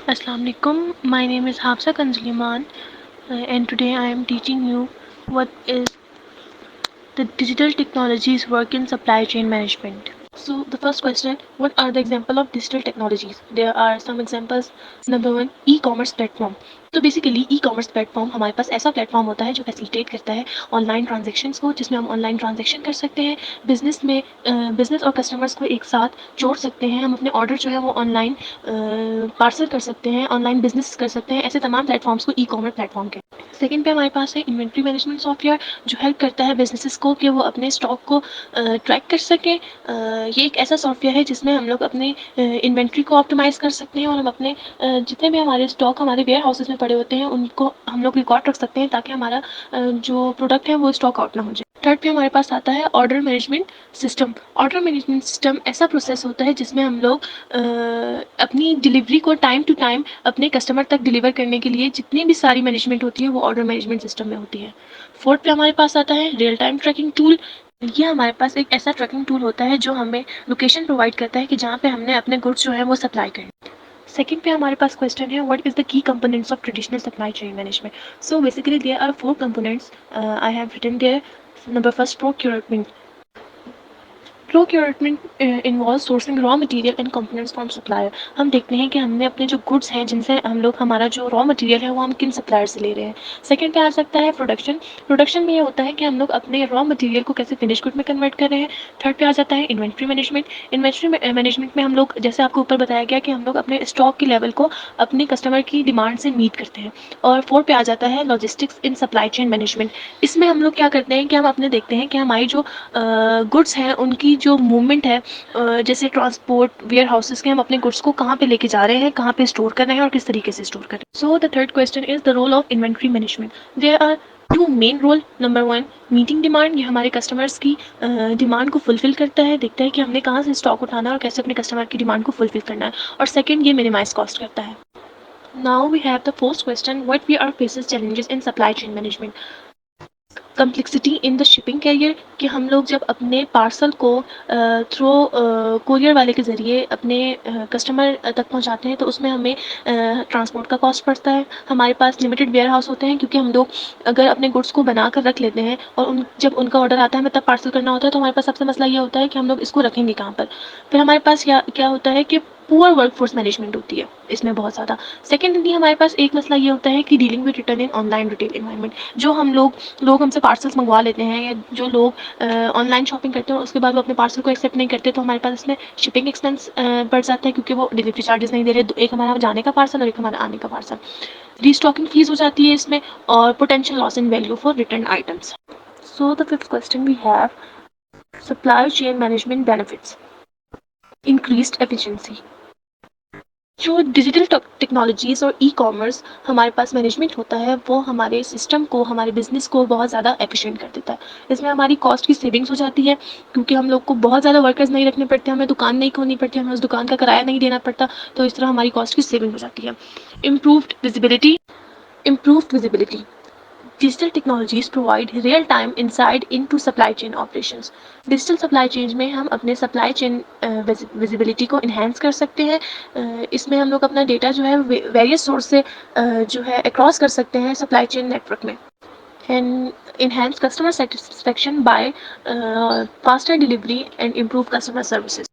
Assalamu alaikum. My name is Hafsa Kanzliman, and today I am teaching you what is the digital technologies work in supply chain management. So the first question, what are the example of digital technologies? There are some examples. Number one, e-commerce platform. तो basically e commerce platform हमारे पास ऐसा platform होता है जो facilitate करता है online transactions को, जिसमें हम ऑनलाइन ट्रांजेक्शन कर सकते हैं, बिजनेस में बिजनेस और कस्टमर्स को एक साथ जोड़ सकते हैं, हम अपने ऑर्डर जो है वो ऑनलाइन पार्सल कर सकते हैं, ऑनलाइन बिजनेस कर सकते हैं। ऐसे तमाम प्लेटफॉर्म्स को ई कॉमर्स प्लेटफॉर्म कहते हैं। सेकंड पे हमारे पास है इन्वेंट्री मैनेजमेंट सॉफ्टवेयर, जो हेल्प करता है बिजनेसेस को कि वो अपने स्टॉक को ट्रैक कर सकें। ये एक ऐसा सॉफ्टवेयर है जिसमें हम लोग अपने इन्वेंट्री को ऑप्टिमाइज़ कर सकते हैं और हम अपने जितने भी हमारे स्टॉक हमारे वेयर हाउसेस में पड़े होते हैं उनको हम लोग रिकॉर्ड रख सकते हैं, ताकि हमारा जो प्रोडक्ट है वो स्टॉक आउट ना हो जाए। थर्ड पे हमारे पास आता है order management system. Order management system ऐसा प्रोसेस होता है जिसमें हम लोग अपनी डिलीवरी को टाइम टू टाइम अपने कस्टमर तक डिलीवर करने के लिए जितनी भी सारी मैनेजमेंट होती है वो ऑर्डर मैनेजमेंट सिस्टम में होती है। फोर्थ पे हमारे पास आता है रियल टाइम ट्रैकिंग टूल। ये हमारे पास एक ऐसा ट्रैकिंग टूल होता है जो हमें लोकेशन प्रोवाइड करता है कि जहाँ पे हमने अपने गुड्स जो है वो सप्लाई करने। सेकंड पे हमारे पास क्वेश्चन है, what is the key components of traditional supply chain management. So basically there are four components I have written there. Number first, procurement. Procurement involve sourcing raw material and components from supplier. हम देखते हैं कि हमने अपने जो goods हैं जिनसे हम लोग हमारा जो रॉ मटेरियल है वो हम किन सप्लायर से ले रहे हैं। सेकंड पे आ सकता है प्रोडक्शन। प्रोडक्शन में ये होता है कि हम लोग अपने रॉ मटेरियल को कैसे फिनिश गुड में कन्वर्ट कर रहे हैं। थर्ड पे आ जाता है इन्वेंट्री मैनेजमेंट। इन्वेंट्री मैनेजमेंट में हम लोग, जैसे आपको ऊपर बताया गया, कि हम लोग अपने स्टॉक के लेवल को अपने कस्टमर की डिमांड से मीट करते हैं। और फोर्थ पे आ जाता है लॉजिस्टिक्स इन सप्लाई चेन मैनेजमेंट। इसमें हम लोग क्या करते हैं कि हम अपने देखते हैं कि हमारी जो गुड्स हैं उनकी जो मूवमेंट है, जैसे ट्रांसपोर्ट, वेयर हाउसेस के, हम अपने गुड्स को कहाँ पे लेके जा रहे हैं, कहाँ पे स्टोर कर रहे हैं और किस तरीके से स्टोर कर रहे हैं। So the third question is the role of inventory management. There are two main role. Number one, meeting demand. ये हमारे कस्टमर्स की डिमांड को फुलफिल करता है, देखता है कि हमने कहाँ से स्टॉक उठाना है और कैसे अपने कस्टमर की डिमांड को फुलफिल करना है। और सेकेंड, ये मिनिमाइज कॉस्ट करता है। Now we have the fourth question, what we are faces challenges in supply chain management. Complexity in the shipping carrier, कि हम लोग जब अपने पार्सल को थ्रू कोरियर वाले के ज़रिए अपने कस्टमर तक पहुंचाते हैं तो उसमें हमें ट्रांसपोर्ट का कॉस्ट पड़ता है। हमारे पास लिमिटेड वेयर हाउस होते हैं, क्योंकि हम लोग अगर अपने गुड्स को बना कर रख लेते हैं और जब उनका ऑर्डर आता है हमें तब पार्सल करना होता है, तो हमारे पास सबसे मसला ये होता है कि हम लोग इसको रखेंगे कहाँ पर। फिर हमारे पास क्या क्या होता है कि पुअर वर्कफोर्स मैनेजमेंट होती है इसमें बहुत ज़्यादा। सेकेंडली हमारे पास एक मसला ये होता है कि dealing with return in online retail environment. जो हम लोग हमसे पार्सल्स मंगवा लेते हैं, या जो लोग ऑनलाइन शॉपिंग करते हैं और उसके बाद वो अपने पार्सल को एक्सेप्ट नहीं करते, तो हमारे पास इसमें शिपिंग एक्सपेंस बढ़ जाता है, क्योंकि वो डिलीवरी चार्जेस नहीं दे रहे। एक हमारा जाने का पार्सल और एक हमारा आने का पार्सल। रीस्टॉकिंग फीस हो जाती है इसमें, और potential loss in value for return items. So the fifth question we have, supply chain management benefits. Increased efficiency. जो डिजिटल टेक्नोलॉजीज़ और ई कॉमर्स हमारे पास मैनेजमेंट होता है वो हमारे सिस्टम को, हमारे बिजनेस को बहुत ज़्यादा एफिशिएंट कर देता है। इसमें हमारी कॉस्ट की सेविंग्स हो जाती है, क्योंकि हम लोग को बहुत ज़्यादा वर्कर्स नहीं रखने पड़ते, हमें दुकान नहीं खोलनी पड़ती, हमें उस दुकान का किराया नहीं देना पड़ता। तो इस तरह हमारी कॉस्ट की सेविंग हो जाती है। Improved visibility. Improved visibility, digital technologies provide real time insight into supply chain operations. Digital supply chain में हम अपने सप्लाई चेन विजिबिलिटी को इन्हेंस कर सकते हैं। इसमें हम लोग अपना डेटा जो है वेरियस सोर्स से जो है अक्रॉस कर सकते हैं सप्लाई चेन नेटवर्क में। And enhance customer satisfaction by faster delivery and improve customer services.